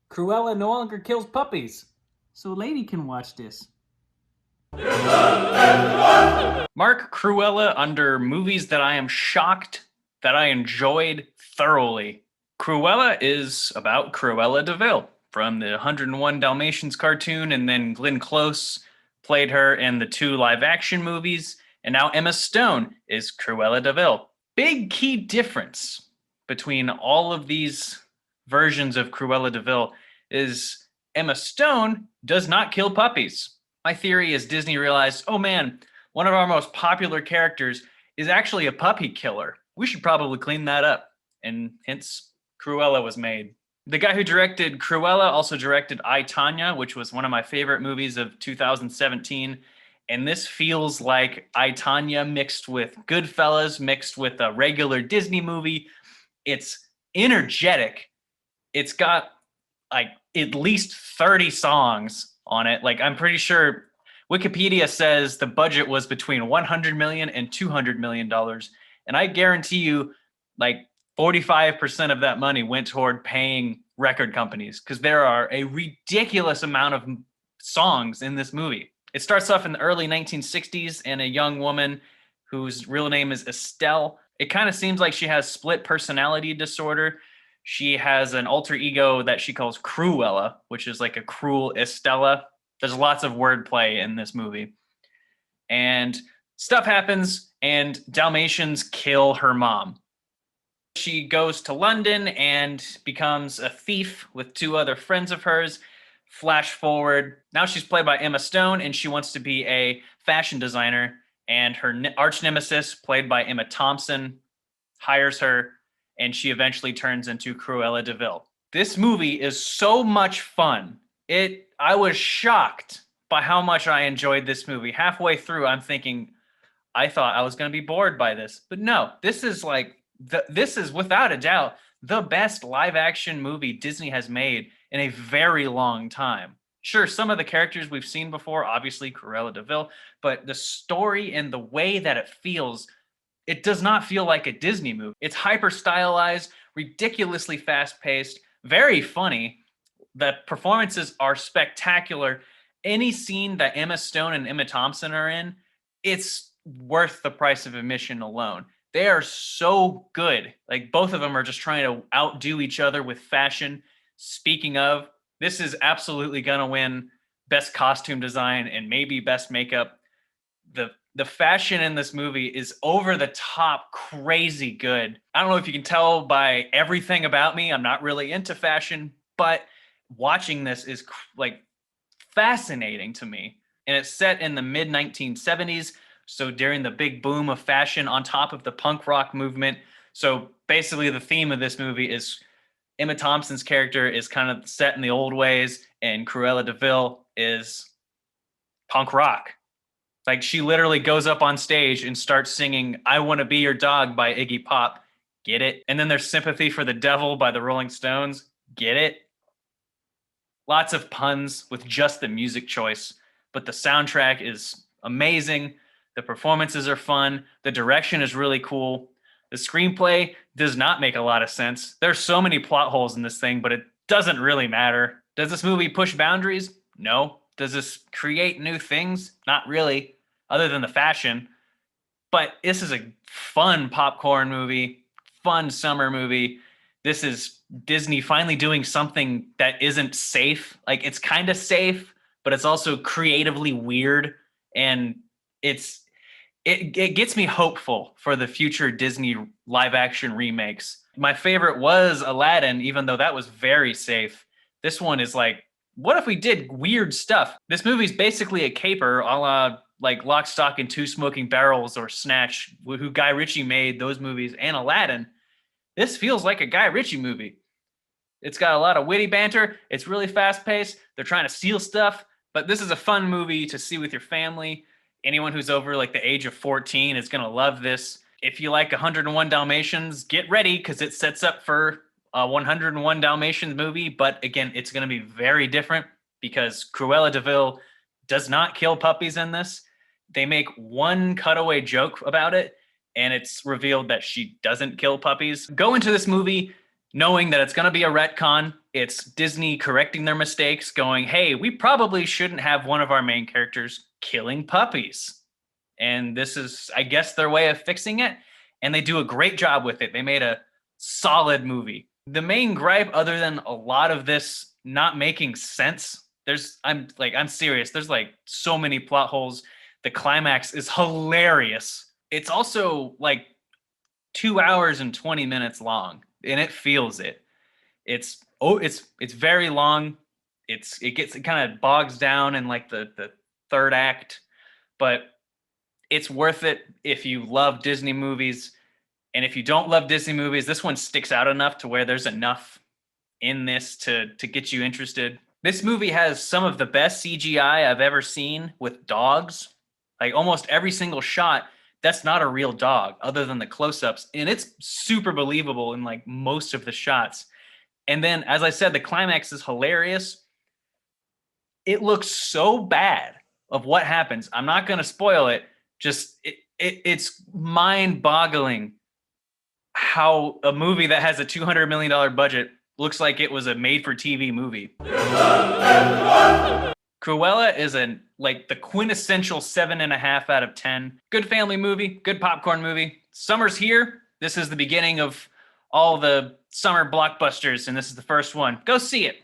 Cruella no longer kills puppies, so lady can watch this. Mark Cruella under movies that I am shocked that I enjoyed thoroughly. Cruella is about Cruella De Vil from the 101 Dalmatians cartoon, and then Glenn Close played her in the 2 live action movies, and now Emma Stone is Cruella De Vil. Big key difference between all of these versions of Cruella De Vil is Emma Stone does not kill puppies. My theory is Disney realized, oh man, one of our most popular characters is actually a puppy killer. We should probably clean that up. And hence, Cruella was made. The guy who directed Cruella also directed I, Tonya, which was one of my favorite movies of 2017. And this feels like I, Tonya mixed with Goodfellas, mixed with a regular Disney movie. It's energetic. It's got like at least 30 songs on it. Like, I'm pretty sure Wikipedia says the budget was between $100 million and $200 million. And I guarantee you, like 45% of that money went toward paying record companies because there are a ridiculous amount of songs in this movie. It starts off in the early 1960s and a young woman whose real name is Estelle. It kind of seems like she has split personality disorder. She has an alter ego that she calls Cruella, which is like a cruel Estella. There's lots of wordplay in this movie. And stuff happens, and Dalmatians kill her mom. She goes to London and becomes a thief with 2 other friends of hers. Flash forward. Now she's played by Emma Stone, and she wants to be a fashion designer. And her arch nemesis, played by Emma Thompson, hires her, and she eventually turns into Cruella De Vil. This movie is so much fun. I was shocked by how much I enjoyed this movie. Halfway through, I'm thinking, I thought I was going to be bored by this. But no, this is without a doubt the best live action movie Disney has made in a very long time. Sure, some of the characters we've seen before, obviously Cruella De Vil, but the story and the way that it feels, it does not feel like a Disney movie. It's hyper stylized, ridiculously fast paced, very funny. The performances are spectacular. Any scene that Emma Stone and Emma Thompson are in, it's worth the price of admission alone. They are so good. Like, both of them are just trying to outdo each other with fashion. Speaking of, this is absolutely going to win best costume design and maybe best makeup. The fashion in this movie is over the top crazy good. I don't know if you can tell by everything about me, I'm not really into fashion, but watching this is like fascinating to me. And it's set in the mid 1970s, so during the big boom of fashion on top of the punk rock movement. So basically the theme of this movie is Emma Thompson's character is kind of set in the old ways, and Cruella De Vil is punk rock. Like, she literally goes up on stage and starts singing I Want to Be Your Dog by Iggy Pop. Get it? And then there's Sympathy for the Devil by the Rolling Stones. Get it? Lots of puns with just the music choice, but the soundtrack is amazing. The performances are fun. The direction is really cool. The screenplay does not make a lot of sense. There's so many plot holes in this thing, but it doesn't really matter. Does this movie push boundaries? No. Does this create new things? Not really, other than the fashion. But this is a fun popcorn movie, fun summer movie. This is Disney finally doing something that isn't safe. Like, it's kind of safe, but it's also creatively weird. And it gets me hopeful for the future Disney live action remakes. My favorite was Aladdin, even though that was very safe. This one is like, what if we did weird stuff? This movie's basically a caper, a la like Lock, Stock, and Two Smoking Barrels or Snatch, who Guy Ritchie made those movies, and Aladdin. This feels like a Guy Ritchie movie. It's got a lot of witty banter. It's really fast paced. They're trying to steal stuff, but this is a fun movie to see with your family. Anyone who's over like the age of 14 is going to love this. If you like 101 Dalmatians, get ready because it sets up for a 101 Dalmatians movie. But again, it's going to be very different because Cruella De Vil does not kill puppies in this. They make one cutaway joke about it, and it's revealed that she doesn't kill puppies. Go into this movie knowing that it's going to be a retcon. It's Disney correcting their mistakes, going, hey, we probably shouldn't have one of our main characters killing puppies. And this is, I guess, their way of fixing it. And they do a great job with it. They made a solid movie. The main gripe, other than a lot of this not making sense, I'm serious. There's like so many plot holes. The climax is hilarious. It's also like 2 hours and 20 minutes long, and it feels it. It's very long. It kind of bogs down in like the third act, but it's worth it if you love Disney movies. And if you don't love Disney movies, this one sticks out enough to where there's enough in this to get you interested. This movie has some of the best CGI I've ever seen with dogs. Like almost every single shot, that's not a real dog other than the close-ups. And it's super believable in like most of the shots. And then, as I said, the climax is hilarious. It looks so bad of what happens. I'm not going to spoil it. Just it's mind-boggling how a movie that has a $200 million budget looks like it was a made-for-TV movie. Cruella is the quintessential 7.5 out of 10. Good family movie, good popcorn movie. Summer's here. This is the beginning of all the summer blockbusters, and this is the first one. Go see it.